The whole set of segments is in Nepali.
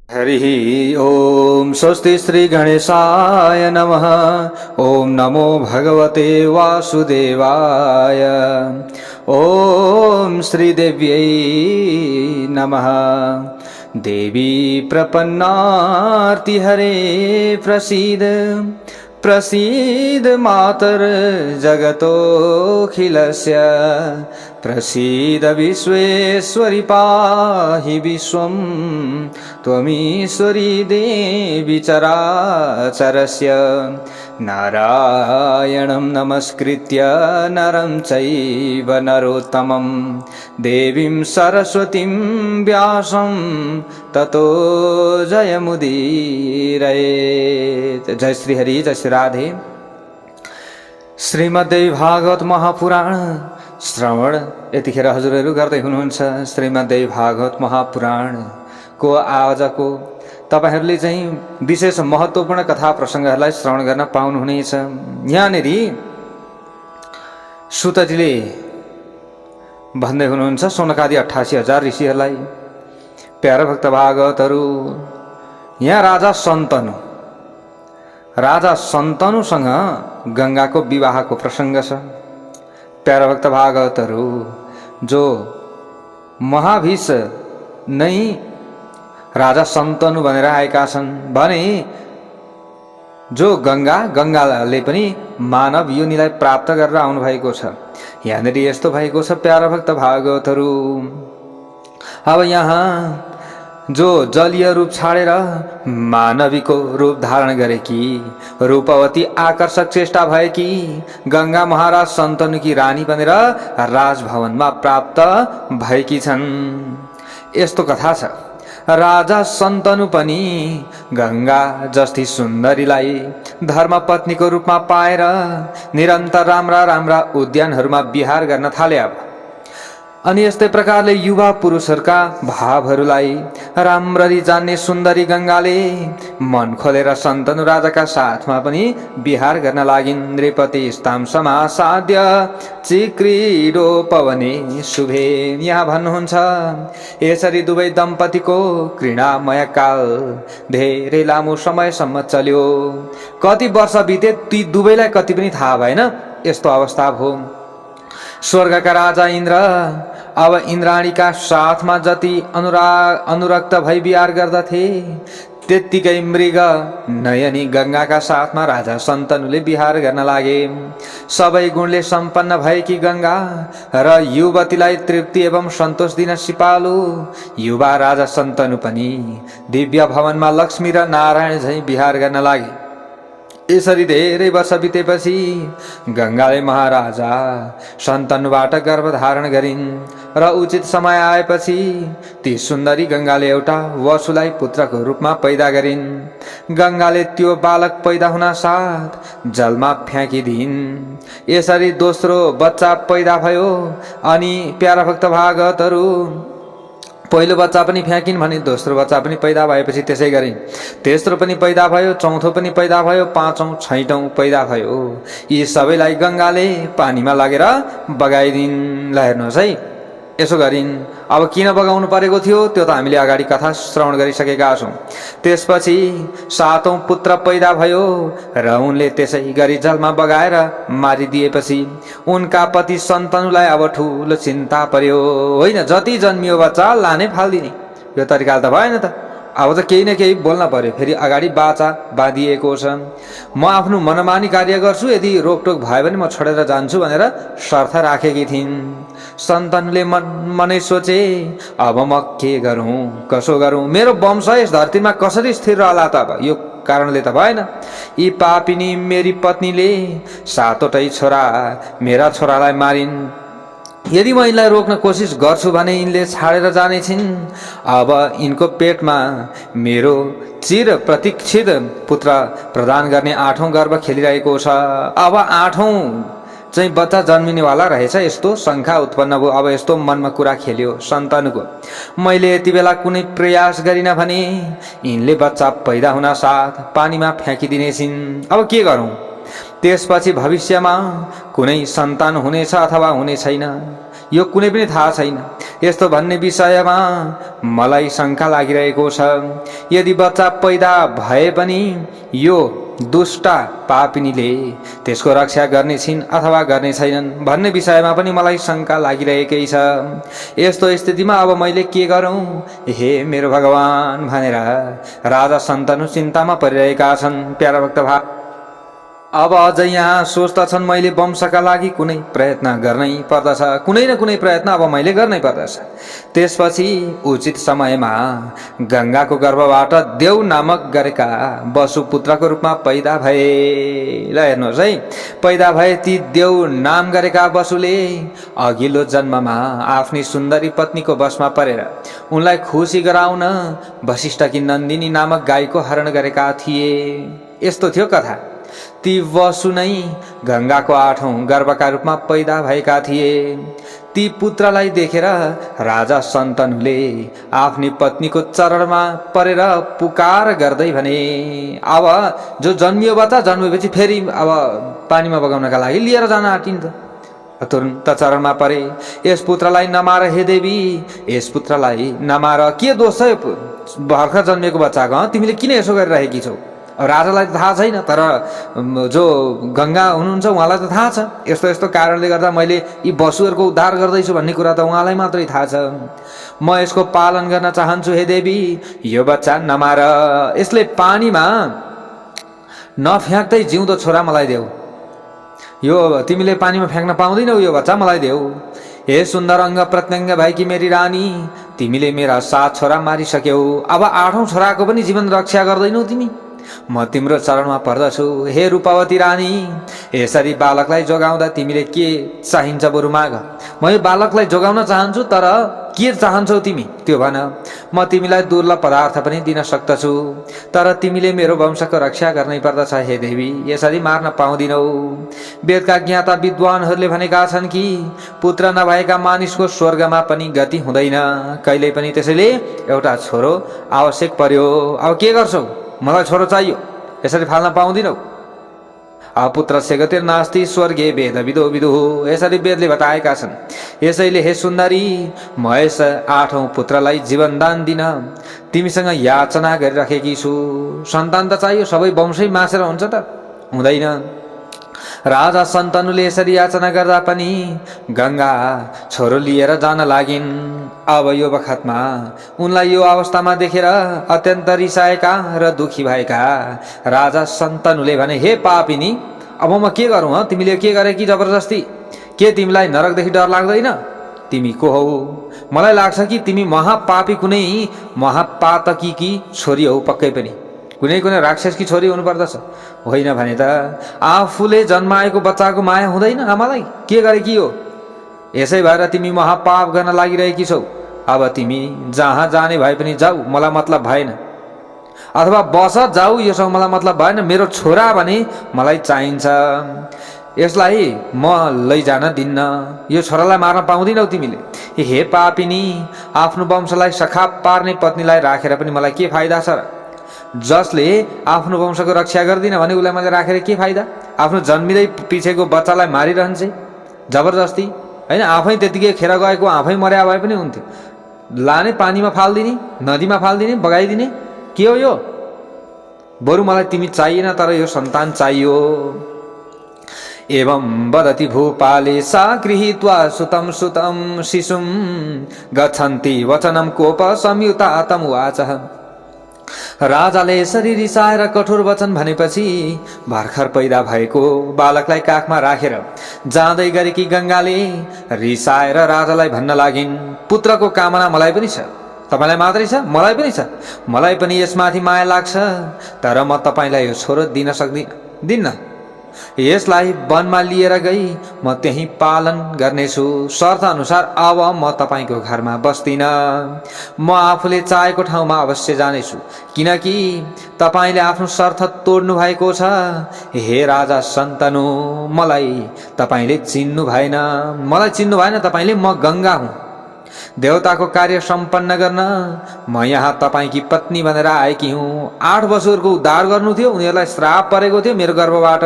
हरि ओम स्वस्ति श्री गणेशाय नमः। ओम नमो भगवते वासुदेवाय। ओम श्री देव्यै नमः। देवी प्रपन्नार्ति हरे प्रसीद प्रसीद मातर जगतोऽखिलस्य। प्रसीद विश्वेश्वरि पाहि विश्वं त्वमीश्वरी देवी चराचरस्य। नारायणं नमस्कृत्य नरं चैव नरोत्तमं देवीं सरस्वतीं व्यासं ततो जयमुदीरयेत्। जय श्री हरि, जय श्री राधे। श्रीमद्देवी भागवत महापुराण श्रवण यतिखेर हजुरहरू गर्दै हुनुहुन्छ। श्रीमद्देवी भागवत महापुराणको आजको तपाईहरूले चाहिँ विशेष महत्त्वपूर्ण कथा प्रसङ्गहरूलाई श्रवण गर्न पाउनुहुनेछ। यहाँनिर सुतजीले भन्दै हुनुहुन्छ सौनकादि 88,000 ऋषिहरूलाई, प्यारा भक्त भागवतहरू, यहाँ राजा सन्तनुसँग गङ्गाको विवाहको प्रसङ्ग छ। प्यारा भक्त भागवतहरू, जो महाभीष नै राजा सन्तनु भनेर आएका छन् भने जो गङ्गाले पनि मानव योनिलाई प्राप्त गरेर आउनु भएको छ। यहाँनिर यस्तो भएको छ प्यारा भक्त भागवतहरू, अब यहाँ जो जलीय रूप छाडेर मानवीको रूप धारण गरेकी रूपवती आकर्षक चेष्टा भएकी गङ्गा महाराज सन्तनुकी रानी बनेर राजभवनमा प्राप्त भएकी छन्। यस्तो कथा छ। राजा सन्तनु पनि गङ्गा जस्ती सुन्दरीलाई धर्मपत्नीको रूपमा पाएर निरन्तर राम्रा राम्रा उद्यानहरूमा विहार गर्न थाले। अनि यस्तै प्रकारले युवा पुरुषहरूका भावहरूलाई राम्ररी जान्ने सुन्दरी गङ्गाले मन खोलेर सन्तनु राजाका साथमा पनि विहार गर्न लागिन्। नृपति स्ताम समासाद्य चिक्रीडो पवने शुभे। यहाँ भन्नुहुन्छ यसरी दुवै दम्पतिको क्रीडामय काल धेरै लामो समयसम्म चल्यो। कति वर्ष बिते ती दुवैलाई कति पनि थाहा भएन। यस्तो अवस्था भयो। स्वर्गका राजा इन्द्र अब इन्द्राणीका साथमा जति अनुरक्त भई विहार गर्दथे त्यत्तिकै मृग नयनी गङ्गाका साथमा राजा सन्तनुले विहार गर्न लागे। सबै गुणले सम्पन्न भएकी गङ्गा र युवतीलाई तृप्ति एवं सन्तोष दिन सिपालु युवा राजा सन्तनु पनि दिव्य भवनमा लक्ष्मी र नारायण झैं विहार गर्न लागे। यसरी धेरै वर्ष बितेपछि गङ्गाले महाराजा सन्तनुबाट गर्भधारण गरिन् र उचित समय आएपछि ती सुन्दरी गङ्गाले एउटा वसुलाई पुत्रको रूपमा पैदा गरिन्। गङ्गाले त्यो बालक पैदा हुन साथ जलमा फ्याँकिदिन्। यसरी दोस्रो बच्चा पैदा भयो। अनि प्यारा भक्त भागवतहरू, पहिलो बच्चा पनि फ्याँकिन् भने दोस्रो बच्चा पनि पैदा भएपछि त्यसै गरिन्। तेस्रो पनि पैदा भयो, चौथो पनि पैदा भयो, पाँचौं छैटौं पैदा भयो। यी सबैलाई गङ्गाले पानीमा लगेर बगाइदिन्। ल हेर्नुहोस् है, यसो गरिन्। अब किन बगाउनु परेको थियो त्यो त हामीले अगाडि कथा श्रवण गरिसकेका छौँ। त्यसपछि सातौं पुत्र पैदा भयो र उनले त्यसै गरी जलमा बगाएर मारिदिएपछि उनका पति सन्तनुलाई अब ठुलो चिन्ता पर्यो। होइन, जति जन्मियो बच्चा लाने फाल्दिने, यो तरिकाले त भएन त। अब त केही न केही बोल्न पर्यो। फेरि अगाडि बाचा बाँधिएको छ। म आफ्नो मनमानी कार्य गर्छु, यदि रोकटोक भयो भने म छोडेर जान्छु भनेर शर्त राखेकी थिइन्। सन्तनुले मनै सोचे, अब म के गरौँ, कसो गरौँ, मेरो वंश यस धरतीमा कसरी स्थिर रहला त। अब यो कारणले त भएन। यी पापिनी मेरी पत्नीले सातवटै छोरा मेरा छोरालाई मारिन्। यदि म यिनलाई रोक्न कोसिस गर्छु भने यिनले छाडेर जानेछिन्। अब यिनको पेटमा मेरो चिर प्रतीक्षित पुत्र प्रदान गर्ने 8औं गर्भ खेलिरहेको छ। अब 8औं चाहिँ बच्चा जन्मिनेवाला रहेछ। यस्तो शङ्का उत्पन्न भयो। अब यस्तो मनमा कुरा खेल्यो सन्तनुको। मैले यति बेला कुनै प्रयास गरिनँ भने यिनले बच्चा पैदा हुन साथ पानीमा फ्याँकिदिनेछिन्। अब के गरौँ? त्यसपछि भविष्यमा कुनै सन्तान हुनेछ अथवा हुने छैन, यो कुनै पनि थाहा छैन। यस्तो भन्ने विषयमा मलाई शङ्का लागिरहेको छ। यदि बच्चा पैदा भए पनि यो दुष्टा पापिनीले त्यसको रक्षा गर्ने छिन् अथवा गर्ने छैनन् भन्ने विषयमा पनि मलाई शङ्का लागिरहेकै छ। यस्तो स्थितिमा अब मैले के गरौँ हे मेरो भगवान भनेर राजा सन्तनु चिन्तामा परिरहेका छन्। प्यारा भक्त भाइ, अब अझै यहाँ सोच्दछन् मैले वंशका लागि कुनै प्रयत्न गर्नै पर्दछ, कुनै न कुनै प्रयत्न अब मैले गर्नै पर्दछ। त्यसपछि उचित समयमा गङ्गाको गर्भबाट देव नामक गरेका वसुपुत्रको रूपमा पैदा भए। ल हेर्नुहोस् है, पैदा भए ती देव नाम गरेका वसुले अघिल्लो जन्ममा आफ्नी सुन्दरी पत्नीको वशमा परेर उनलाई खुसी गराउन वशिष्ठकी नन्दिनी नामक गाईको हरण गरेका थिए। यस्तो थियो कथा। ती वसु नै गङ्गाको 8औं गर्भका रूपमा पैदा भएका थिए। ती पुत्रलाई देखेर राजा सन्तनुले आफ्नी पत्नीको चरणमा परेर पुकार गर्दै भने, अब जो जन्मियो बच्चा जन्मेपछि फेरि अब पानीमा बगाउनका लागि लिएर जान आँटिन्छ। तुरुन्त चरणमा परे, यस पुत्रलाई नमार हे देवी, यस पुत्रलाई नमार, के दोष छ भर्खर जन्मिएको बच्चाको, तिमीले किन यसो गरिरहेकी छौ? राजालाई त थाहा छैन, तर जो गङ्गा हुनुहुन्छ उहाँलाई त थाहा छ। यस्तो यस्तो कारणले गर्दा मैले यी वसुहरूको उद्धार गर्दैछु भन्ने कुरा त उहाँलाई मात्रै थाहा छ। म यसको पालन गर्न चाहन्छु हे देवी, यो बच्चा नमार, यसले पानीमा नफ्याँक्दै जिउँदो छोरा मलाई देऊ। यो तिमीले पानीमा फ्याँक्न पाउँदैनौ, यो बच्चा मलाई देऊ। हे सुन्दर अङ्ग प्रत्यङ्ग भएकी मेरी रानी, तिमीले मेरा 7 छोरा मारिसक्यौ, अब 8औं छोराको पनि जीवन रक्षा गर्दैनौ तिमी। म तिम्रो चरणमा पर्दछु हे रूपवती रानी, यसरी बालकलाई जोगाउँदा तिमीले के चाहिन्छ बरु माग। म यो बालकलाई जोगाउन चाहन्छु, तर के चाहन्छौ तिमी त्यो भन। म तिमीलाई दुर्लभ पदार्थ पनि दिन सक्दछु, तर तिमीले मेरो वंशको रक्षा गर्नै पर्दछ हे देवी, यसरी मार्न पाउँदिनौ। वेदका ज्ञाता विद्वानहरूले भनेका छन् कि पुत्र नभएका मानिसको स्वर्गमा पनि गति हुँदैन कहिल्यै पनि, त्यसैले एउटा छोरो आवश्यक पर्यो। अब के गर्छौ? मलाई छोरो चाहियो, यसरी फाल्न पाउँदिनौ। अपुत्र सेगतिर नास्ति स्वर्गे वेद विदो विदु, यसरी वेदले बताएका छन्। यसैले हे सुन्दरी, म यस 8औं पुत्रलाई जीवनदान दिन तिमीसँग याचना गरिराखेकी छु। सन्तान त चाहियो, सबै वंशै मासेर हुन्छ त? हुँदैन। राजा सन्तनुले यसरी याचना गर्दा पनि गङ्गा छोरो लिएर जान लागिन्। अब यो बखतमा उनलाई यो अवस्थामा देखेर अत्यन्त रिसाएका र दुखी भएका राजा सन्तनुले भने, हे पापिनी, अब म के गरौँ? तिमीले के गरे कि जबरजस्ती? के तिमीलाई नरकदेखि डर लाग्दैन? तिमी को हौ? मलाई लाग्छ कि तिमी महापापी कुनै महापातकी छोरी हौ, पक्कै पनि कुनै कुनै राक्षसकी छोरी हुनुपर्दछ। होइन भने त आफूले जन्माएको बच्चाको माया हुँदैन आमालाई? के गरे कि हो? यसै भएर तिमी महापाप गर्न लागिरहेकी छौ। अब तिमी जहाँ जाने भए पनि जाऊ, मलाई मतलब भएन। अथवा बस जाऊ, योसँग मलाई मतलब भएन। मेरो छोरा भने मलाई चाहिन्छ, यसलाई म लैजान दिन्न। यो छोरालाई मार्न पाउँदिनौ तिमीले। हे पापिनी, आफ्नो वंशलाई सखाप पार्ने पत्नीलाई राखेर पनि मलाई के फाइदा छ र? जसले आफ्नो वंशको रक्षा गर्दिन भने उसलाई मैले राखेर के फाइदा? आफ्नो जन्मिँदै पिछेको बच्चालाई मारिरहन्छ जबरजस्ती, होइन? आफै त्यतिकै खेर गएको आफै मर्या भए पनि हुन्थ्यो। लाने पानीमा फालिदिने, नदीमा फालिदिने, बगाइदिने, के हो यो? बरु मलाई तिमी चाहिएन, तर यो सन्तान चाहियो। एवं वदति भूपाले सा गृहीत्वा सुतं सुतं शिशुं गच्छन्ति वचनं कोप संयुता तमुवाचः। राजाले यसरी रिसाएर कठोर वचन भनेपछि भर्खर पैदा भएको बालकलाई काखमा राखेर जाँदै गरेकी गङ्गाले रिसाएर राजालाई भन्न लागिन्, पुत्रको कामना मलाई पनि छ, तपाईलाई मात्रै छ, मलाई पनि छ। मलाई पनि यसमाथि माया लाग्छ, तर म तपाईलाई यो छोरो दिन दिन्न। यसलाई वनमा लिएर गई म त्यही पालन गर्नेछु। शर्त अनुसार अब म तपाईको घरमा बस्दिन, म आफूले चाहेको ठाउँमा अवश्य जानेछु, किनकि तपाईले आफ्नो शर्त तोड्नु भएको छ। हे राजा सन्तनु, मलाई तपाईले चिन्नु भएन, तपाईले म गङ्गा हुँ। देवताको कार्य सम्पन्न गर्न म यहाँ तपाईकी पत्नी भनेर आएकी हुँ। 8 वसुहरूको उद्धार गर्नु थियो, उनीहरूलाई श्राप परेको थियो, मेरो गर्भबाट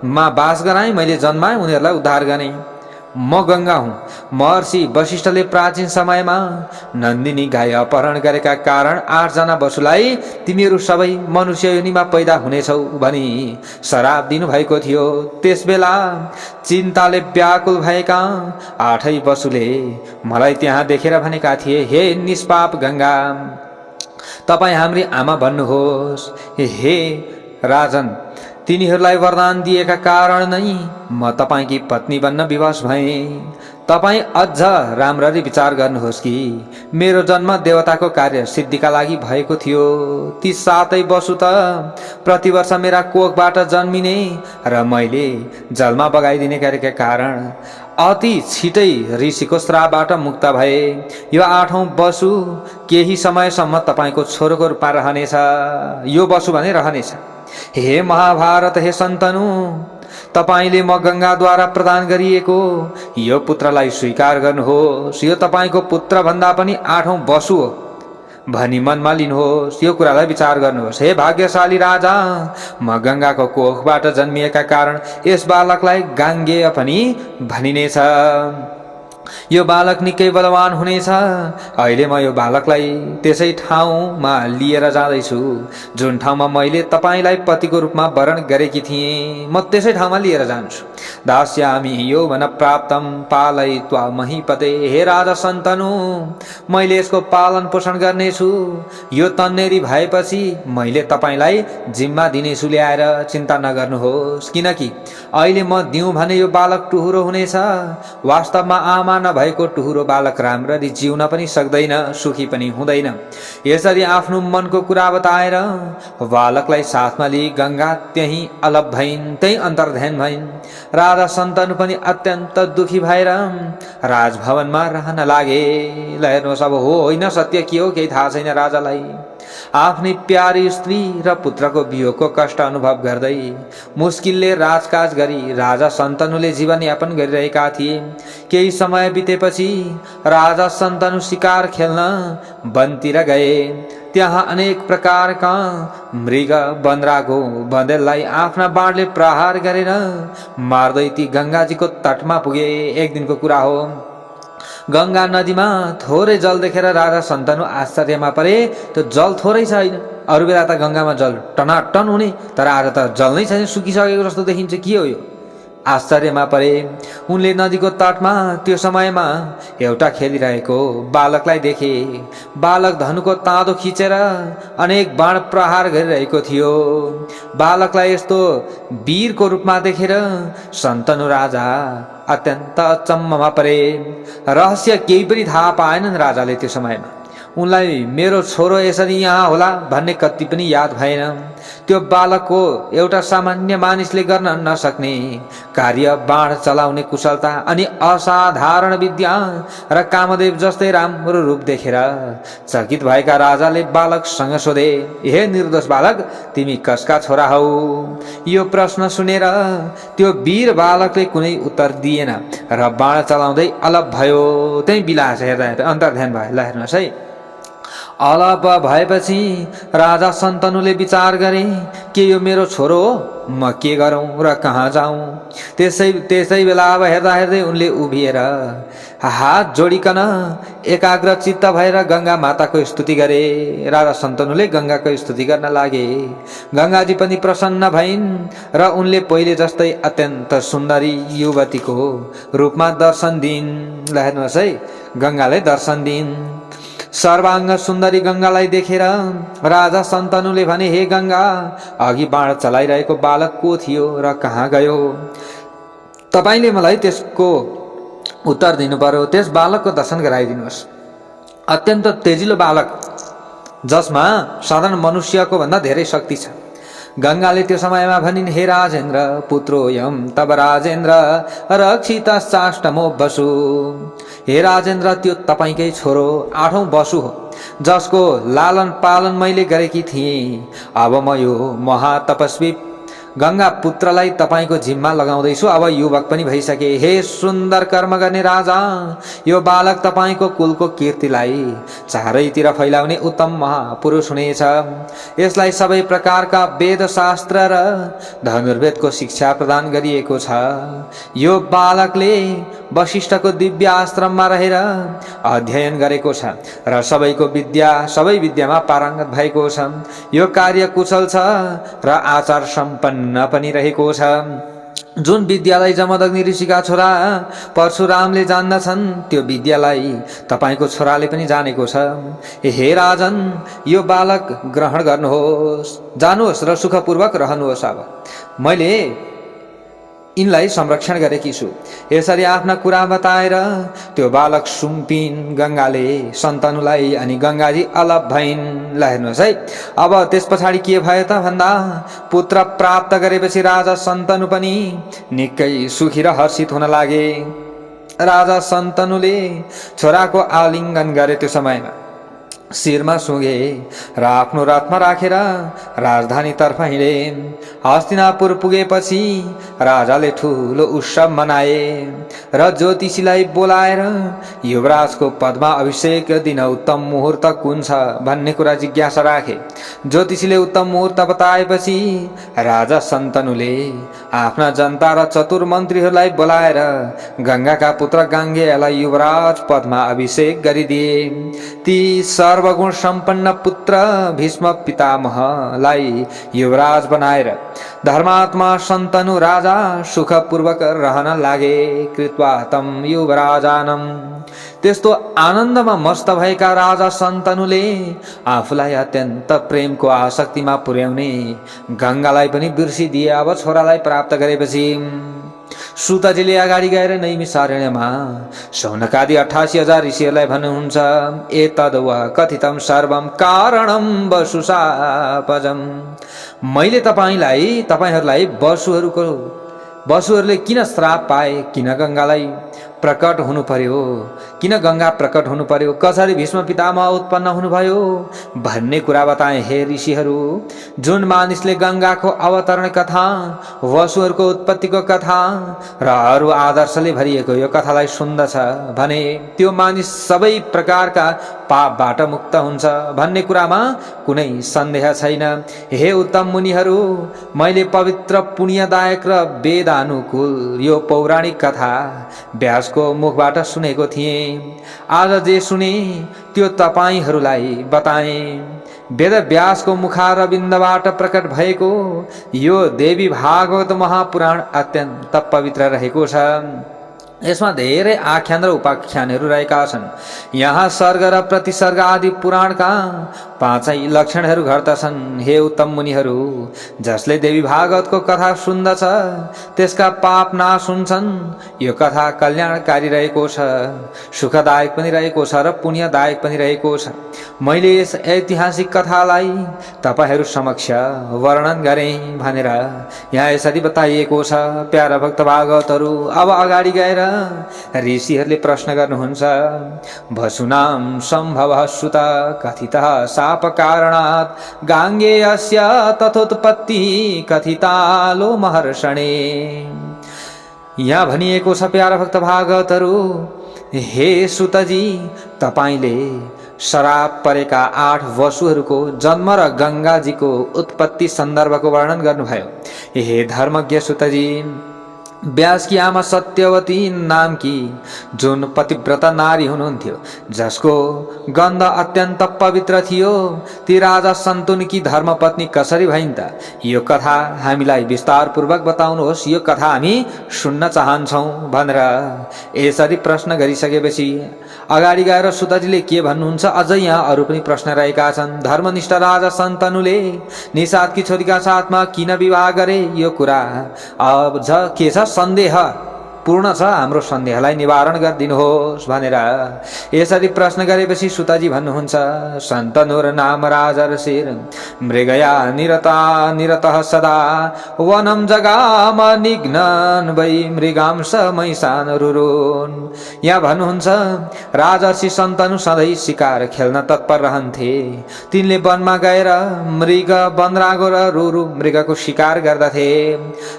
मा बास गराएँ, मैले जन्माएँ, उनीहरूलाई उद्धार गरेँ। म गङ्गा हुँ। महर्षि वशिष्ठले प्राचीन समयमा नन्दिनी गाई अपहरण गरेका कारण 8 जना वसुलाई तिमीहरू सबै मनुष्य योनिमा पैदा हुनेछौ भनी श्राप दिनुभएको थियो। त्यसबेला चिन्ताले व्याकुल भएका 8 वसुले मलाई त्यहाँ देखेर भनेका थिए, हे निष्पाप गङ्गा, तपाईँ हाम्री आमा बन्नुहोस्। हे राजन, तिनीहरूलाई वरदान दिएका कारण नै म तपाईँकी पत्नी बन्न विवश भएँ। तपाईँ अझ राम्ररी विचार गर्नुहोस् कि मेरो जन्म देवताको कार्य सिद्धिका लागि भएको थियो। ती 7 वसु त प्रतिवर्ष मेरा कोखबाट जन्मिने र मैले जलमा बगाइदिने गरेका कारण अति छिटै ऋषिको श्रापबाट मुक्त भए। यो 8औं वसु केही समयसम्म तपाईँको छोरोको रूपमा रहनेछ। यो वसु भने रहनेछ। हे महाभारत, हे सन्तनु, तपाईले म गङ्गाद्वारा प्रदान गरिएको यो पुत्रलाई स्वीकार गर्नुहोस्। यो तपाईँको पुत्र भन्दा पनि 8औं वसु हो भनी मनमा लिनुहोस्। यो कुरालाई विचार गर्नुहोस्। हे भाग्यशाली राजा, म गङ्गाको कोखबाट जन्मिएका कारण यस बालकलाई गाङ्गेय पनि भनिनेछ। यो बालक निकै बलवान हुनेछ। अहिले म यो बालकलाई त्यसै ठाउँमा लिएर जाँदैछु जुन ठाउँमा मैले तपाईलाई पतिको रूपमा वरण गरेकी थिएँ। म त्यसै ठाउँमा लिएर जान्छु। दास्यामि यौवन प्राप्तम पालयित्वा महीपते। हे राजा सन्तनु, मैले यसको पालन पोषण गर्नेछु। यो तन्नेरी भएपछि मैले तपाईलाई जिम्मा दिनेछु ल्याएर, चिन्ता नगर्नुहोस्। किनकि अहिले म दिउँ भने यो बालक टुहुरो हुनेछ। वास्तवमा आमा नभएको टुहुरो बालक राम्ररी जिउन पनि सक्दैन, सुखी पनि हुँदैन। यसरी आफ्नो मनको कुरा बताएर बालकलाई साथमा लिई गङ्गा त्यही अलप भइन्, त्यही अन्तर्ध्यान भइन्। राजा सन्तनु पनि अत्यन्त दुखी भएर राजभवनमा रहन लागे। ल हेर्नुहोस्, अब हो होइन सत्य के हो केही थाहा छैन राजालाई। आफ्नै प्यारी स्त्री र पुत्रको वियोगको कष्ट अनुभव गर्दै मुस्किलले राजकाज गरी राजा सन्तनुले जीवनयापन गरिरहेका थिए। केही समय बितेपछि राजा सन्तनु शिकार खेल्न वनतिर गए। त्यहाँ अनेक प्रकारका मृग, बन्द्राको बँदेललाई आफ्ना बाणले प्रहार गरेर मार्दै ती गङ्गाजीको तटमा पुगे। एक दिनको कुरा हो। गङ्गा नदीमा थोरै जल देखेर राजा सन्तनु आश्चर्यमा परे। त्यो जल थोरै छ होइन, अरू बेला त गङ्गामा जल टनाटन हुने, तर आज त जल नै छैन, सुकिसकेको जस्तो देखिन्छ। के हो यो? आश्चर्यमा परे। उनले नदीको तटमा त्यो समयमा एउटा खेलिरहेको बालकलाई देखे। बालक धनुको ताँदो खिचेर अनेक बाण प्रहार गरिरहेको थियो। बालकलाई यस्तो वीरको रूपमा देखेर सन्तनु राजा अत्यन्त अचम्ममा परे। रहस्य केही पनि थाहा पाएनन् राजाले त्यो समयमा। उनलाई मेरो छोरो यसरी यहाँ होला भन्ने कति पनि याद भएन। त्यो बालकको एउटा सामान्य मानिसले गर्न नसक्ने कार्य, बाण चलाउने कुशलता अनि असाधारण विद्या र कामदेव जस्तै राम्रो रूप देखेर चकित भएका राजाले बालकसँग सोधे, हे निर्दोष बालक, तिमी कसका छोरा हौ? यो प्रश्न सुनेर त्यो वीर बालकले कुनै उत्तर दिएन र बाण चलाउँदै अलप भयो। त्यही बिलास हेर्दा हेर्दा अन्तर्ध्यान भयो। ल हेर्नुहोस् है, अलप भएपछि राजा सन्तनुले विचार गरे, के यो मेरो छोरो हो? म के गरौँ र कहाँ जाउँ? त्यसै बेला अब हेर्दा हेर्दै उनले उभिएर हात जोडिकन एकाग्र चित्त भएर गङ्गा माताको स्तुति गरे। राजा सन्तनुले गङ्गाको स्तुति गर्न लागे। गङ्गाजी पनि प्रसन्न भइन् र उनले पहिले जस्तै अत्यन्त सुन्दरी युवतीको रूपमा दर्शन दिइन्। ल हेर्नुहोस् है, गङ्गाले दर्शन दिइन्। सर्वाङ्ग सुन्दरी गङ्गालाई देखेर राजा सन्तनुले भने, हे गङ्गा, अघि बाण चलाइरहेको बालक को थियो र कहाँ गयो? तपाईले मलाई त्यसको उत्तर दिनु पर्यो। त्यस बालकको दर्शन गराइदिनुहोस्। अत्यन्त तेजिलो बालक जसमा साधारण मनुष्यको भन्दा धेरै शक्ति छ। गङ्गाले त्यो समयमा भनिन्, हे राजेन्द्र, पुत्रोऽयं तब राजेन्द्र रक्षितश्चाष्टमो वसु। हे राजेन्द्र, त्यो तपाईँकै छोरो 8औं वसु हो, जसको लालन पालन मैले गरेकी थिएँ। अब म यो महातपस्वी गङ्गा पुत्रलाई तपाईँको जिम्मा लगाउँदैछु। अब युवक पनि भइसके। हे सुन्दर कर्म गर्ने राजा, यो बालक तपाईँको कुलको कीर्तिलाई चारैतिर फैलाउने उत्तम महापुरुष हुनेछ। यसलाई सबै प्रकारका वेद शास्त्र र धनुर्वेदको शिक्षा प्रदान गरिएको छ। यो बालकले वशिष्ठको दिव्य आश्रममा रहेर अध्ययन गरेको छ र सबै विद्यामा पारङ्गत भएको छ। यो कार्य कुशल छ र आचार सम्पन्न पनि रहेको छ। जुन विद्यालाई जमदग्नि ऋषिका छोरा परशुरामले जान्दछन् त्यो विद्यालाई तपाईको छोराले पनि जानेको छ। हे राजन, यो बालक ग्रहण गर्नुहोस्, जानुहोस् र सुखपूर्वक रहनुहोस्। अब मैले यिनलाई संरक्षण गरेकी छु। यसरी आफ्ना कुरा बताएर त्यो बालक सुम्पिन गंगाले सन्तनुलाई अनि गंगाजी अलग भइन्। ल हेर्नुहोस् है, अब त्यस पछाडि के भयो त भन्दा पुत्र प्राप्त गरेपछि राजा सन्तनु पनि निकै सुखी र हर्षित हुन लागे। राजा सन्तनुले छोराको आलिङ्गन गरे। त्यो समयमा शिरमा सुँगे र आफ्नो रथमा राखेर राजधानीतर्फ हिँडे। हस्तिनापुर पुगेपछि राजाले ठुलो उत्सव मनाए र ज्योतिषीलाई बोलाएर युवराजको पदमा अभिषेक दिन उत्तम मुहुर्त कुन छ भन्ने कुरा जिज्ञासा राखे। ज्योतिषीले उत्तम मुहुर्त बताएपछि राजा सन्तनुले आफ्ना जनता र चतुर मन्त्रीहरूलाई बोलाएर गंगाका पुत्र गाङ्गेयलाई युवराज पदमा अभिषेक गरिदिए। ती सर्वगुण सम्पन्न पुत्र भीष्म पितामहलाई युवराज बनाएर धर्मात्मा सन्तनु राजा सुखपूर्वक रहन लागे। कृत्वा तम युवराजानम। त्यस्तो आनन्दमा मस्त भएका राजा सन्तनुले आफूलाई अत्यन्त प्रेमको आसक्तिमा पुर्याउने गंगालाई पनि बिर्सिदिए। अब छोरालाई प्राप्त गरेपछि सुतजीले अगाडि गएर नैमिषारण्यमा शौनकादि 88,000 ऋषिहरूलाई भन्नुहुन्छ, एतद् वा कथितम सर्वम कारणम वसुशापजम। मैले तपाईहरूलाई वसुहरूले किन श्राप पाए, किन गंगालाई प्रकट हुनु पर्यो, किन गंगा प्रकट हुनु पर्यो, कसरी भीष्म पितामह उत्पन्न हुनुभयो भन्ने कुरा बताए। हे ऋषिहरू, जुन मानिसले गंगाको अवतरण कथा, वसुहरूको उत्पत्तिको कथा र अरू आदर्शले भरिएको यो कथालाई सुन्दछ भने त्यो मानिस सबै प्रकारका पापबाट मुक्त हुन्छ भन्ने कुरामा कुनै सन्देह छैन। हे उत्तम मुनिहरू, मैले पवित्र पुण्यदायक र वेदानुकूल यो पौराणिक कथा व्यासको मुखबाट सुनेको थिएँ। आज जे सुने त्यो तपाईहरूलाई बताएँ। वेद व्यासको मुखारविन्दबाट प्रकट भएको यो देवी भागवत महापुराण अत्यन्त पवित्र रहेको छ। यसमा धेरै आख्यान र उपाख्यानहरू रहेका छन्। यहाँ सर्ग र प्रतिसर्ग आदि पुराणका 5 लक्षणहरू घट्दछन्। हे उत्तम मुनिहरू, जसले देवी भागवतको कथा सुन्दछ त्यसका पाप नाश हुन्छन्। यो कथा कल्याणकारी रहेको छ, सुखदायक पनि रहेको छ र पुण्यदायक पनि रहेको छ। मैले यस ऐतिहासिक कथालाई तपाईहरू समक्ष वर्णन गरेँ भनेर यहाँ यसरी बताइएको छ। प्यारा भक्त भागवतहरू, अब अगाडि गएर ऋषिहरूले प्रश्न गर्नुहुन्छ। वसुनाम सम्भवः सुत कथितः शाप कारणात् गाङ्गेयस्य तथोत्पत्ति कथितालो महर्षणे। यहाँ भनिएको छ, प्यारा भक्त भागवतहरू, हे सुतजी, तपाईले श्राप परेका 8 वसुहरूको जन्म र गंगाजीको उत्पत्ति सन्दर्भको वर्णन गर्नुभयो। हे धर्मज्ञ सुतजी, व्यास की आमा सत्यवती नाम की जुन पतिव्रता नारी हुनुहुन्थ्यो, जसको गन्ध अत्यन्त पवित्र थियो, ती राजा सन्तुनकी धर्मपत्नी कसरी भइन् त? यो कथा हामीलाई विस्तारपूर्वक बताउनुहोस्, यो कथा हामी सुन्न चाहन्छौँ भनेर यसरी प्रश्न गरिसकेपछि अगाडि गएर सुतजीले के भन्नुहुन्छ, अझै यहाँ अरू पनि प्रश्न रहेका छन्। धर्मनिष्ठ राजा सन्तनुले निषादकी छोरीका साथमा किन विवाह गरे, यो कुरा अब के छ सन्देह पूर्ण छ, हाम्रो सन्देहलाई निवारण गरिदिनुहोस् भनेर यसरी प्रश्न गरेपछि सुतजी भन्नुहुन्छ, सन्तनुर नाम राजर्षिर मृगया निरतः सदा वनम जगाम निघ्नन वै मृगांश मैसान रुरुन्। यहाँ भन्नुहुन्छ, राजर्षि सन्तनु सधैँ शिकार खेल्न तत्पर रहन्थे। तिनले वनमा गएर मृग, बनरागो र रुरु मृगको शिकार गर्दथे।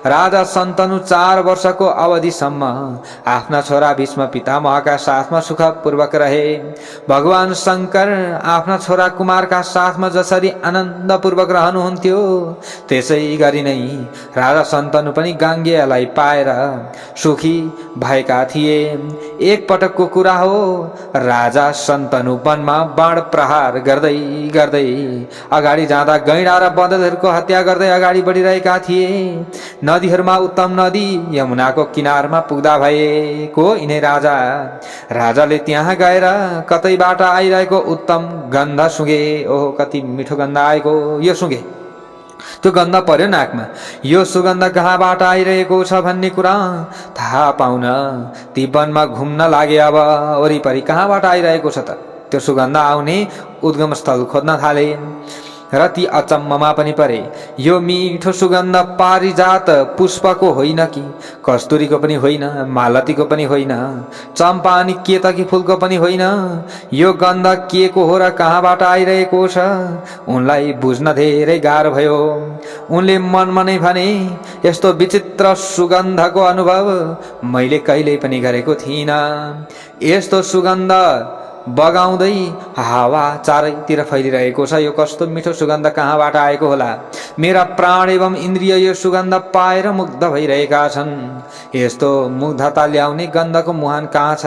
राजा सन्तनु 4 वर्षको अवधिसम्म दिनसम्म आफ्ना छोरा भीष्म पितामहका साथमा सुखपूर्वक रहे। भगवान शङ्कर आफ्ना छोरा कुमारका साथमा जसरी आनन्दपूर्वक रहनुहुन्थ्यो त्यसै गरी नै राजा शन्तनु पनि गाङ्गेयलाई पाएर सुखी भएका थिए। एक पटकको कुरा हो, राजा शन्तनु वनमा बाण प्रहार गर्दै गर्दै अगाडि जाँदा गैंडा र बँदरहरूको हत्या गर्दै अगाडि बढिरहेका थिए। नदीहरूमा उत्तम नदी यमुनाको किनारमा पुग्दा भएको यिनै राजाले त्यहाँ गएर कतैबाट आइरहेको उत्तम गन्ध सुँगे। ओहो, कति मिठो गन्ध आएको यो सुँगे। त्यो गन्ध पर्यो नाकमा। यो सुगन्ध कहाँबाट आइरहेको छ भन्ने कुरा थाहा पाउन ती वनमा घुम्न लागे। अब वरिपरि कहाँबाट आइरहेको छ त? त्यो सुगन्ध आउने उद्गम स्थल खोज्न थाले र ती अचम्ममा पनि परे। यो मिठो सुगन्ध पारिजात पुष्पको होइन कि, कस्तुरीको पनि होइन, मालतीको पनि होइन, चम्पा अनि केतकी फुलको पनि होइन। यो गन्ध के को हो र कहाँबाट आइरहेको छ उनलाई बुझ्न धेरै गाह्रो भयो। उनले मनमा नै भने, यस्तो विचित्र सुगन्धको अनुभव मैले कहिल्यै पनि गरेको थिइनँ। यस्तो सुगन्ध बगाउँदै हावा चारैतिर फैलिरहेको छ। यो कस्तो मिठो सुगन्ध कहाँबाट आएको होला? मेरा प्राण एवं इन्द्रिय यो सुगन्ध पाएर मुग्ध भइरहेका छन्। यस्तो मुग्धता ल्याउने गन्धको मुहान कहाँ छ?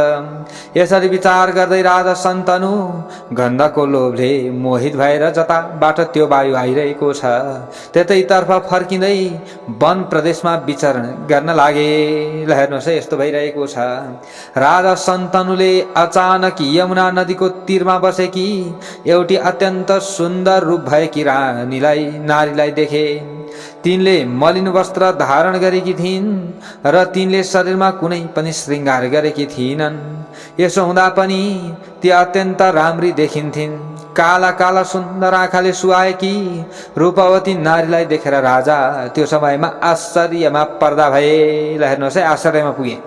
यसरी विचार गर्दै राजा शन्तनु गन्धको लोभले मोहित भएर जताबाट त्यो वायु आइरहेको छ त्यतैतर्फ फर्किँदै वन प्रदेशमा विचरण गर्न लागे। ल हेर्नुहोस् है, यस्तो भइरहेको छ। राजा शन्तनुले अचानक यमुना नदीको तीरमा बसेकी एउटी अत्यन्त सुन्दर रूप भएकी नारीलाई देखे। तिनले मलिन वस्त्र धारण गरेकी थिइन् र तिनले शरीरमा कुनै पनि श्रृङ्गार गरेकी थिइनन्। यसो हुँदा पनि ती अत्यन्त राम्री देखिन्थिन्। काला काला सुन्दर आँखाले सुहाएकी रूपवती नारीलाई देखेर राजा त्यो समयमा आश्चर्यमा पर्दा भए। ल हेर्नुहोस् है, आश्चर्यमा पुगे।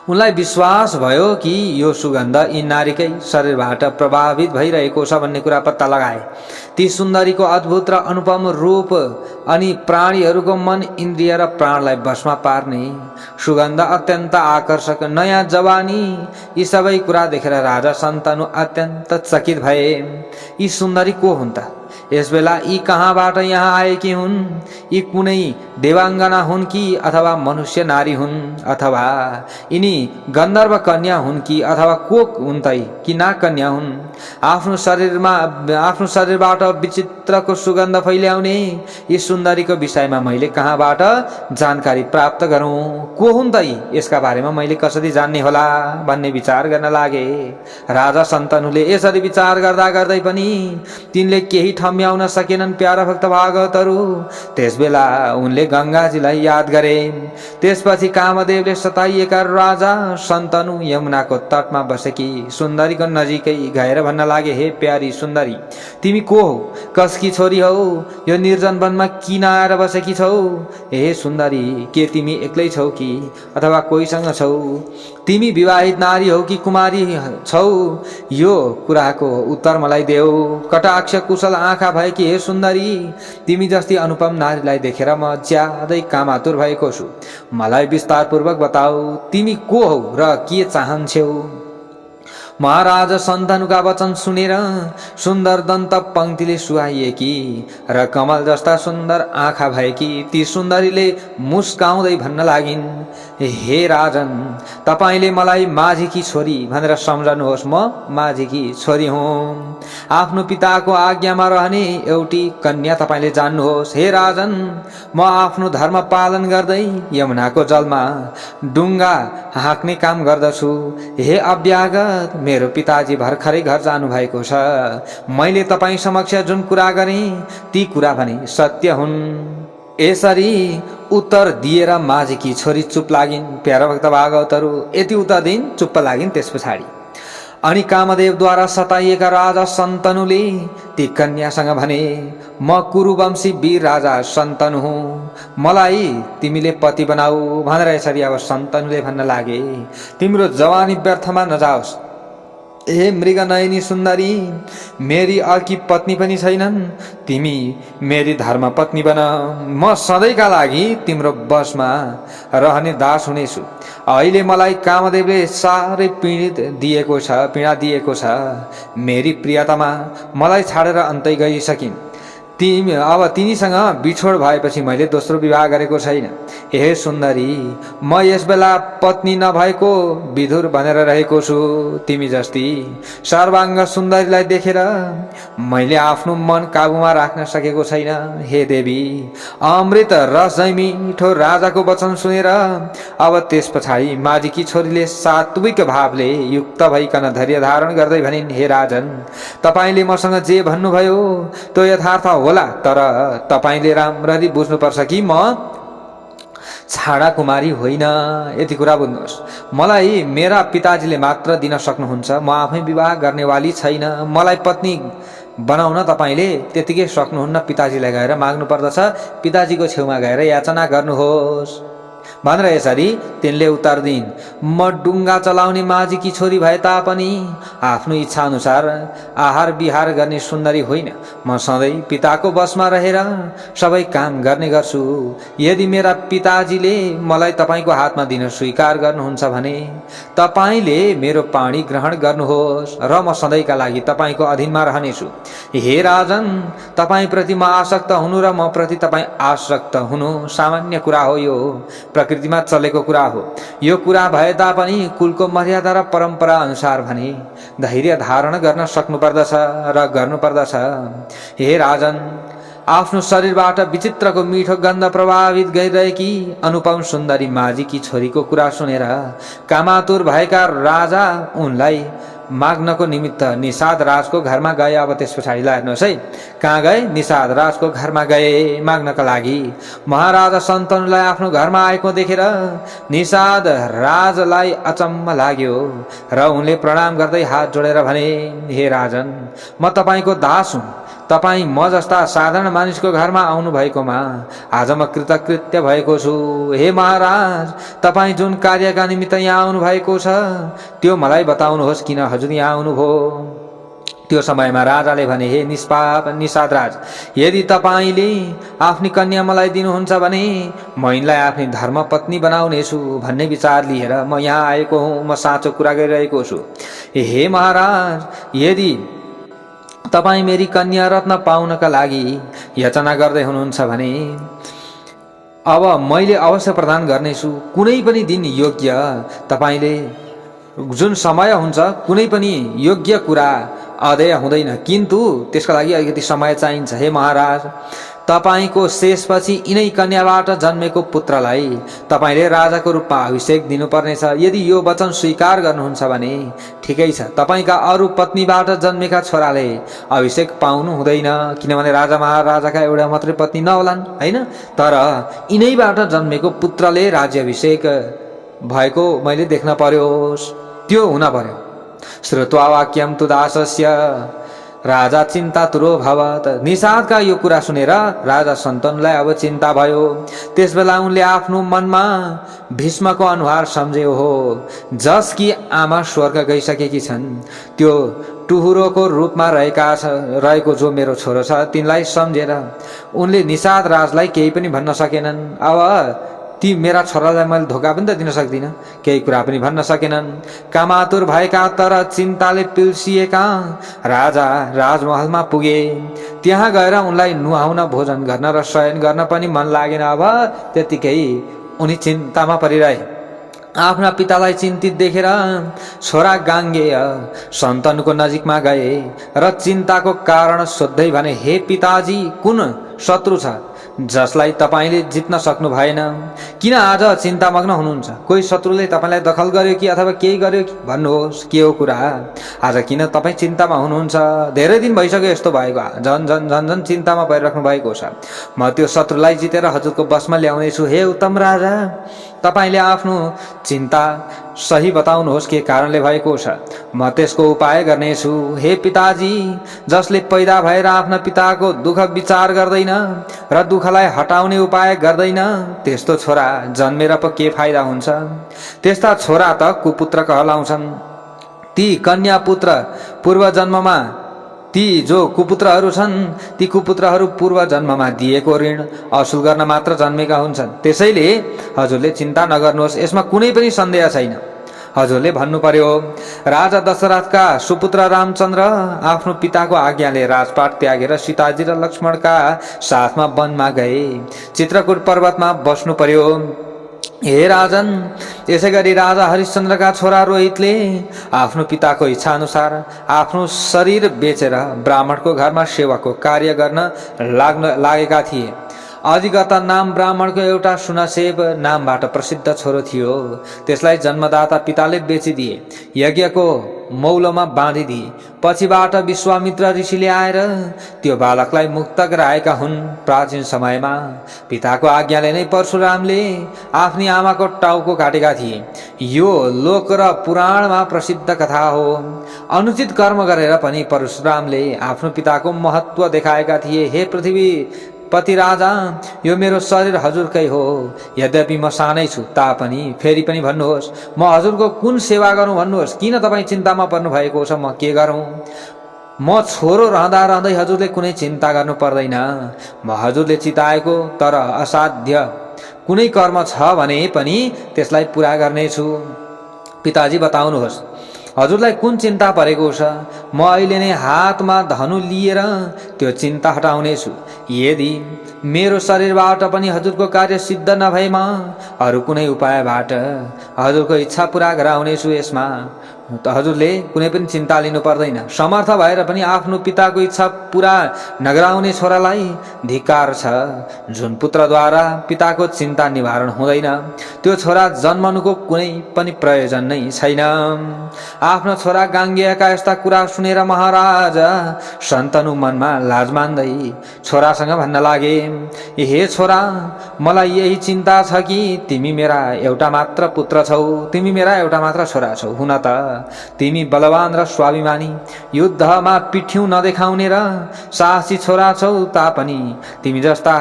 उनलाई विश्वास भयो कि यो सुगन्ध यी नारीकै शरीरबाट प्रभावित भइरहेको छ भन्ने कुरा पत्ता लगाए। ती सुन्दरीको अद्भुत र अनुपम रूप अनि प्राणीहरूको मन, इन्द्रिय र प्राणलाई वशमा पार्ने सुगन्ध, अत्यन्त आकर्षक नयाँ जवानी, यी सबै कुरा देखेर राजा शन्तनु अत्यन्त चकित भए। यी सुन्दरी को हुन् त? यसबेला यी कहाँबाट यहाँ आएकी हुन्? यी कुनै देवाङ्गना हुन् कि अथवा मनुष्य नारी हुन्, अथवा यिनी गन्धर्व कन्या हुन् कि अथवा कोक हुन् त कि ना कन्या हुन्? आफ्नो शरीरबाट विचित्रको सुगन्ध फैल्याउने यी सुन्दरीको विषयमा मैले कहाँबाट जानकारी प्राप्त गरौँ? को हुन् त यी? यसका बारेमा मैले कसरी जान्ने होला भन्ने विचार गर्न लागे। राजा शन्तनुले यसरी विचार गर्दा गर्दै पनि तिनले केही ठम्ब्याउन सकेनन् प्यारा भक्त भागवतहरू। त्यसबेला उनले गङ्गाजीलाई याद गरे। त्यसपछि कामदेवले सताइएका राजा शन्तनु यमुनाको तटमा बसेकी सुन्दरीको नजिकै गएर भन्न लागे, हे प्यारी सुन्दरी, तिमी को हो? कसकी छोरी हौ? यो निर्जन वनमा किन आएर बसेकी छौ? हे सुन्दरी, के तिमी एक्लै छौ कि अथवा कोहीसँग छौ? तिमी विवाहित नारी हौ कि कुमारी छौ? यो कुराको उत्तर मलाई देऊ। कटाक्ष कुशल आँखा भएकी हे सुन्दरी, तिमी जस्ती अनुपम नारीलाई देखेर म ज्यादै कामातुर भएको छु। मलाई विस्तारपूर्वक बताऊ, तिमी को हौ र के चाहन्छौ? महाराज शन्तनुका वचन सुनेर सुन्दर दन्त पंक्तिले सुहाइएकी र कमल जस्ता सुन्दर आँखा भएकी ती सुन्दरीले मुस्काउँदै भन्न लागिन्, हे राजन, तपाईले मलाई माझीकी छोरी भनेर सम्झनुहोस्। म माझीकी छोरी हुँ। आफ्नो पिताको आज्ञामा रहने एउटी कन्या तपाईले जान्नुहोस्। हे राजन, म आफ्नो धर्म पालन गर्दै यमुनाको जलमा डुङ्गा हाँक्ने काम गर्दछु। हे अभ्यागत, मेरो पिताजी भर्खरै घर जानु भएको छ। मैले तपाईँ समक्ष जुन कुरा गरेँ ती कुरा भने सत्य हुन्। यसरी उत्तर दिएर माझीकी छोरी चुप लागिन्। प्यारा भक्त भागवतहरू, यति उत्तर दिन चुप्प लागिन्। त्यस पछाडि अनि कामदेवद्वारा सताइएका राजा शन्तनुले ती कन्यासँग भने, म कुरुवंशी वीर राजा शन्तनु हुँ, मलाई तिमीले पति बनाऊ भनेर यसरी अब शन्तनुले भन्न लागे। तिम्रो जवानी व्यर्थमा नजाओस्। हे मृगनयनी सुन्दरी, मेरी अर्की पत्नी पनि छैनन्। तिमी मेरी धर्म पत्नी बन। म सधैँका लागि तिम्रो बसमा रहने दास हुनेछु। अहिले मलाई कामदेवले साह्रै पीडा दिएको छ। मेरी प्रियतमा मलाई छाडेर अन्तै गइसकिन्। अब तिनीसँग बिछोड भएपछि मैले दोस्रो विवाह गरेको छैन। हे सुन्दरी, म यस बेला पत्नी नभएको विधुर भनेर रहेको छु। तिमी जस्ती सर्वाङ्ग सुन्दरीलाई देखेर मैले आफ्नो मन काबुमा राख्न सकेको छैन। हे देवी, अमृत रस झैँ मिठो राजाको वचन सुनेर अब त्यस पछाडि माझीकी छोरीले सात्विक भावले युक्त भइकन धैर्य धारण गर्दै भनिन्, हे राजन, तपाईले मसँग जे भन्नुभयो त्यो यथार्थ होला, तर तपाईले राम्ररी बुझ्नुपर्छ कि म छाडा कुमारी होइन। यति कुरा बुझ्नुहोस्। मलाई मेरा पिताजीले मात्र दिन सक्नुहुन्छ। म आफै विवाह गर्नेवाली छैन। मलाई पत्नी बनाउन तपाईले त्यतिकै सक्नुहुन्न। पिताजीलाई गएर माग्नु पर्दछ। पिताजीको छेउमा गएर याचना गर्नुहोस् भनेर यसरी तिनले उत्तर दिइन्। म डुङ्गा चलाउने माझीकी छोरी भए तापनि आफ्नो इच्छा अनुसार आहार विहार गर्ने सुन्दरी होइन। म सधैँ पिताको बसमा रहेर सबै काम गर्ने गर्छु। यदि मेरा पिताजीले मलाई तपाईको हातमा दिन स्वीकार गर्नुहुन्छ भने तपाईले मेरो पानी ग्रहण गर्नुहोस् र म सधैँका लागि तपाईको अधीनमा रहनेछु। हे राजन, तपाईप्रति म आसक्त हुनु र म प्रति तपाईँ आसक्त हुनु सामान्य कुरा हो। यो प्रकृतिमा चलेको कुरा हो। यो कुरा भए तापनि कुलको मर्यादा र परम्परा अनुसार भने धैर्य धारण गर्न सक्नुपर्दछ र गर्नुपर्दछ। हे राजन, आफ्नो शरीरबाट विचित्रको मिठो गन्ध प्रभावित गरिरहेकी अनुपम सुन्दरी माझीकी छोरीको कुरा सुनेर कामातुर भएका राजा उनलाई माग्नको निमित्त निषाद राजको घरमा गए। अब त्यस पछाडि हेर्नुहोस् है, कहाँ गए? निषाद राजको घरमा गए माग्नका लागि। महाराजा शन्तनुलाई आफ्नो घरमा आएको देखेर निषाद राजलाई अचम्म लाग्यो र उनले प्रणाम गर्दै हात जोडेर भने, हे राजन, म तपाईको दास हुँ। तपाईँ म जस्ता साधारण मानिसको घरमा आउनु भएकोमा आज म कृतकृत्य भएको छु। हे महाराज, तपाईँ जुन कार्यका निमित्त यहाँ आउनु भएको छ त्यो मलाई बताउनुहोस्। किन हजुर यहाँ आउनुभयो? त्यो समयमा राजाले भने, हे निष्पाप निषाद राज, यदि तपाईँले आफ्नी कन्या मलाई दिनुहुन्छ भने म यिनलाई आफ्नी धर्मपत्नी बनाउनेछु भन्ने विचार लिएर म यहाँ आएको हुँ। म साँचो कुरा गरिरहेको छु। हे महाराज, यदि तपाईँ मेरी कन्या रत्न पाउनका लागि याचना गर्दै हुनुहुन्छ भने अब मैले अवश्य प्रदान गर्नेछु। कुनै पनि दिन योग्य तपाईले जुन समय हुन्छ कुनै पनि योग्य कुरा अदेय हुँदैन, किन्तु त्यसका लागि अलिकति समय चाहिन्छ। हे महाराज, तपाईको शेषपछि यिनै कन्याबाट जन्मेको पुत्रलाई तपाईले राजाको रूपमा अभिषेक दिनुपर्नेछ। यदि यो वचन स्वीकार गर्नुहुन्छ भने ठिकै छ। तपाईका अरू पत्नीबाट जन्मेका छोराले अभिषेक पाउनु हुँदैन, किनभने राजा महाराजाका एउटा मात्रै पत्नी नहोलान्, हैन? तर यिनैबाट जन्मेको पुत्रले राज्याभिषेक भएको मैले देख्न पर्योस्, त्यो हुन पर्यो। श्रुत्वा वाक्यम तु दासस्य राजा चिन्तातुरो भवत। निषादका यो कुरा सुनेर राजा शन्तनुलाई अब चिन्ता भयो। त्यसबेला उनले आफ्नो मनमा भीष्मको अनुहार सम्झ्यो हो, जसकी आमा स्वर्ग गइसकेकी छन्। त्यो टुहुरोको रूपमा रहेको जो मेरो छोरो छ तिनलाई सम्झेर उनले निषाद राजलाई केही पनि भन्न सकेनन्। अब ती मेरा छोरालाई मैले धोका पनि त दिन सक्दिनँ, केही कुरा पनि भन्न सकेनन्। कामातुर भएका तर चिन्ताले पिल्सिएका राजा राजमहलमा पुगे। त्यहाँ गएर उनलाई नुहाउन, भोजन गर्न र शयन गर्न पनि मन लागेन। अब त्यतिकै उनी चिन्तामा परिरहे। आफ्ना पितालाई चिन्तित देखेर छोरा गाङ्गेय शन्तनुको नजिकमा गए र चिन्ताको कारण सोध्दै भने, हे पिताजी, कुन शत्रु छ जसलाई तपाईले जित्न सक्नु भएन? किन आज चिन्तामग्न हुनुहुन्छ? कोही शत्रुले तपाईलाई दखल गर्यो कि अथवा केही गर्यो कि? भन्नुहोस्, के हो कुरा? आज किन तपाईँ चिन्तामा हुनुहुन्छ? धेरै दिन भइसक्यो यस्तो भएको। झन झन झन झन चिन्तामा परिराख्नु भएको छ। म त्यो शत्रुलाई जितेर हजुरको बसमा ल्याउनेछु। हे उत्तम राजा, तपाईले आफ्नो चिन्ता सही बताउनुहोस्, के कारणले भएको छ? म त्यसको उपाय गर्नेछु। हे पिताजी, जसले पैदा भएर आफ्ना पिताको दुःख विचार गर्दैन र दुःखलाई हटाउने उपाय गर्दैन, त्यस्तो छोरा जन्मेर पो के फाइदा हुन्छ? त्यस्ता छोरा त कुपुत्र कहलाउँछन्। ती कन्या पुत्र पूर्व जन्ममा ती जो कुपुत्रहरू छन् ती कुपुत्रहरू पूर्व जन्ममा दिएको ऋण असुल गर्न मात्र जन्मेका हुन्छन्। त्यसैले हजुरले चिन्ता नगर्नुहोस्, यसमा कुनै पनि सन्देह छैन। हजुरले भन्नु पर्यो, राजा दशरथका सुपुत्र रामचन्द्र आफ्नो पिताको आज्ञाले राजपाट त्यागेर सीताजी र लक्ष्मणका साथमा वनमा गए, चित्रकूट पर्वतमा बस्नु पर्यो। हे राजन, यसै गरी राजा हरिश्चन्द्रका छोरा रोहितले आफ्नो पिताको इच्छा अनुसार आफ्नो शरीर बेचेर ब्राह्मणको घरमा सेवाको कार्य गर्न लागेका थिए। अधिगता नाम ब्राह्मणको एउटा सुनसेव नामबाट प्रसिद्ध छोरो थियो। त्यसलाई जन्मदाता पिताले बेचिदिए, यज्ञको मौलोमा बाँधिदिए। पछिबाट विश्वामित्र ऋषिले आएर त्यो बालकलाई मुक्त गराएका हुन्। प्राचीन समयमा पिताको आज्ञाले नै परशुरामले आफ्नी आमाको टाउको काटेका थिए। यो लोक र पुराणमा प्रसिद्ध कथा हो। अनुचित कर्म गरेर पनि परशुरामले आफ्नो पिताको महत्व देखाएका थिए। हे पृथ्वी पति राजा, यो मेरो शरीर हजुरकै हो। यद्यपि म सानै छु तापनि फेरि पनि भन्नुहोस्, म हजुरको कुन सेवा गरौँ भन्नुहोस्। किन तपाईँ चिन्तामा पर्नु भएको छ? म के गरौँ? म छोरो रहँदै हजुरले कुनै चिन्ता गर्नु पर्दैन। म हजुरले चिताएको तर असाध्य कुनै कर्म छ भने पनि त्यसलाई पुरा गर्नेछु। पिताजी बताउनुहोस्, हजुरलाई कुन चिन्ता परेको छ? म अहिले नै हातमा धनु लिएर त्यो चिन्ता हटाउनेछु। यदि मेरो शरीरबाट पनि हजुरको कार्य सिद्ध नभएमा अरू कुनै उपायबाट हजुरको इच्छा पुरा गराउनेछु। यसमा त हजुरले कुनै पनि चिन्ता लिनु पर्दैन। समर्थ भएर पनि आफ्नो पिताको इच्छा पुरा नगराउने छोरालाई धिक्कार छ। जुन पुत्रद्वारा पिताको चिन्ता निवारण हुँदैन त्यो छोरा जन्मनुको कुनै पनि प्रयोजन नै छैन। आफ्नो छोरा गाङ्गेयका यस्ता कुरा सुनेर महाराज शन्तनु मनमा लाज मान्दै छोरासँग भन्न लागे, हे छोरा, मलाई यही चिन्ता छ कि तिमी मेरा एउटा मात्र पुत्र छौ, तिमी मेरा एउटा मात्र छोरा छौ। हुन त तिमी बलवान र स्वाभिमानी, युद्धमा पिठ्यौं नदेखाउने र साहसी छोरा छौ, तापनि तिमी जस्ता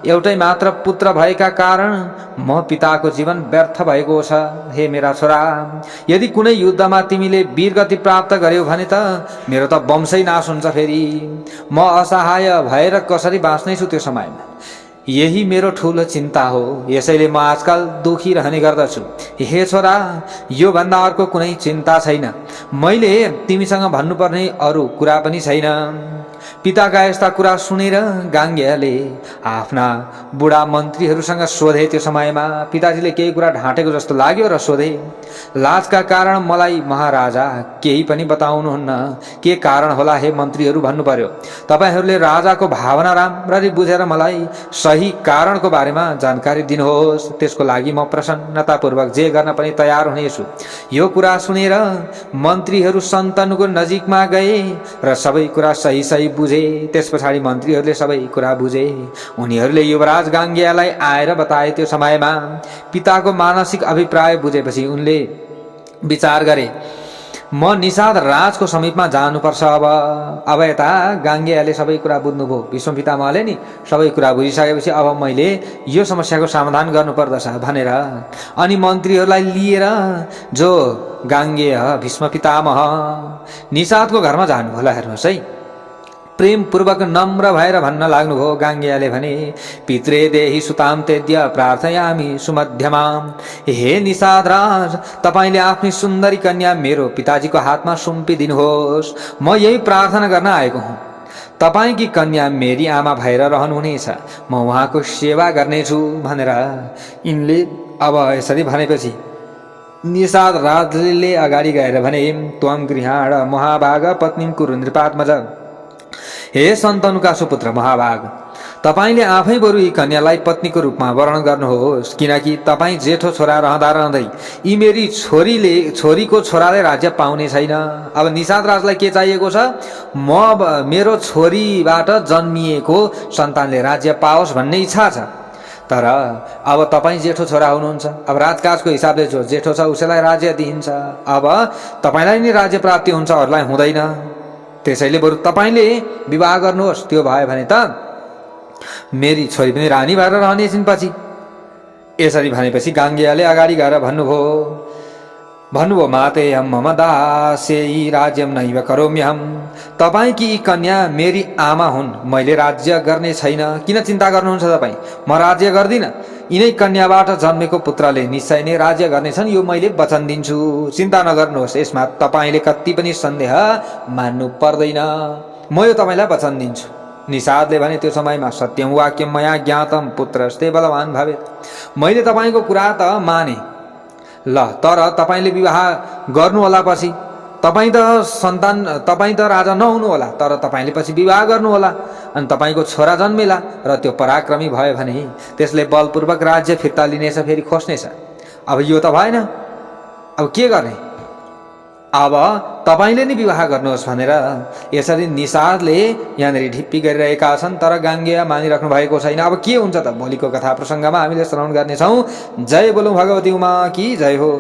एउटै मात्र पुत्र भएका कारण म पिताको जीवन व्यर्थ भएको छ। हे मेरा छोरा, यदि कुनै युद्धमा तिमीले वीरगति प्राप्त गर्यौ भने त मेरो त वंशै नाश हुन्छ। फेरि म असहाय भएर कसरी बाँच्ने छु त्यो समयमा? यही मेरो ठुलो चिन्ता हो। यसैले म आजकल दुखी रहने गर्दछु। हे छोरा, यो भन्दा अर्को कुनै चिन्ता छैन। मैले तिमीसँग भन्नुपर्ने अरू कुरा पनि छैन। पिताका यस्ता कुरा सुनेर गाङ्गेयले आफ्ना बुढा मन्त्रीहरूसँग सोधे। त्यो समयमा पिताजीले केही कुरा ढाँटेको जस्तो लाग्यो र सोधे, लाजका कारण मलाई महाराजा केही पनि बताउनुहुन्न। के कारण होला हे मन्त्रीहरू, भन्नु पर्यो। तपाईहरूले राजाको भावना राम्ररी बुझेर मलाई सही कारणको बारेमा जानकारी दिनुहोस्। त्यसको लागि म प्रसन्नतापूर्वक जे गर्न पनि तयार हुनेछु। यो कुरा सुनेर मन्त्रीहरू शन्तनुको नजिकमा गए र सबै कुरा सही सही बुझे। त्यस पछाडि मन्त्रीहरूले सबै कुरा बुझे। उनीहरूले युवराज गाङ्गेयलाई आएर बताए। त्यो समयमा पिताको मानसिक अभिप्राय बुझेपछि उनले विचार गरे, म निषाद राजको समीपमा जानुपर्छ। अब यता गाङ्गेयले सबै कुरा बुझ्नुभयो। विश्व पितामहले नि सबै कुरा बुझिसकेपछि अब मैले यो समस्याको समाधान गर्नुपर्दछ भनेर अनि मन्त्रीहरूलाई लिएर जो गाङ्गेय भीष्म पितामह निषादको घरमा जानु होला। हेर्नुहोस् है, प्रेम पूर्वक नम्र भएर भन्न लाग्नुभयो। गाङ्गेयले भने, पित्रे देहि सुताम तेद्य प्रार्थयामि सुमध्यमाम। हे निषाद राज, तपाईँले आफ्नी सुन्दरी कन्या मेरो पिताजीको हातमा सुम्पिदिनुहोस्। म यही प्रार्थना गर्न आएको हुँ। तपाईँकी कन्या मेरी आमा भएर रहनुहुनेछ, म उहाँको सेवा गर्नेछु भनेर यिनले अब यसरी भनेपछि निषाद राजले अगाडि गएर भने, त्वं गृहाण महाभाग पत्नीं कुरु नृपात्मज। हे शन्तनुका सुपुत्र महाभाग, तपाईँले आफै बरु यी कन्यालाई पत्नीको रूपमा वर्ण गर्नुहोस्, किनकि तपाईँ जेठो छोरा रहँदै यी मेरी छोरीको छोराले राज्य पाउने छैन। अब निषाद राजलाई के चाहिएको छ? मेरो छोरीबाट जन्मिएको सन्तानले राज्य पाओस् भन्ने इच्छा छ। तर अब तपाईँ जेठो छोरा हुनुहुन्छ। अब राजकाजको हिसाबले जो जेठो छ उसैलाई राज्य दिइन्छ। अब तपाईँलाई नै राज्य प्राप्ति हुन्छ, अरूलाई हुँदैन। त्यसैले बरु तपाईँले विवाह गर्नुहोस्। त्यो भयो भने त मेरी छोरी पनि रानी भएर रहने छिन्। पछि यसरी भनेपछि गाङ्गेयले अगाडि गएर भन्नुभयो, भन्नुभयो मातेयं मम दास्यै राज्यं नैव करोम्यहम्। तपाईँकी यी कन्या मेरी आमा हुन्, मैले राज्य गर्ने छैन, किन चिन्ता गर्नुहुन्छ तपाईँ? म राज्य गर्दिनँ। यिनै कन्याबाट जन्मेको पुत्रले निश्चय नै राज्य गर्नेछन्, यो मैले वचन दिन्छु। चिन्ता नगर्नुहोस्, यसमा तपाईँले कति पनि सन्देह मान्नु पर्दैन। म यो तपाईँलाई वचन दिन्छु। निषादले भने त्यो समयमा सत्यं वाक्यं मया ज्ञातं पुत्रस्ते बलवान् भवेत्। मैले तपाईँको कुरा त माने, ल तर तपाईँले विवाह गर्नु होला, पछि तपाईँ त राजा नहुनु होला, तर तपाईँले पछि विवाह गर्नु होला अनि तपाईँको छोरा जन्मेला र त्यो पराक्रमी भयो भने त्यसले बलपूर्वक राज्य फिर्ता लिनेछ, फेरि खोज्नेछ। अब यो त भएन, अब के गर्ने? अब तपाईँले नै विवाह गर्नुहोस् भनेर यसरी निषादले यहाँनिर ढिप्पी गरिरहेका छन्, तर गाङ्गेय मानिराख्नु भएको छैन। अब के हुन्छ त भोलिको कथा प्रसङ्गमा हामीले श्रवण गर्नेछौँ। जय बोलौँ भगवती उमा की जय हो।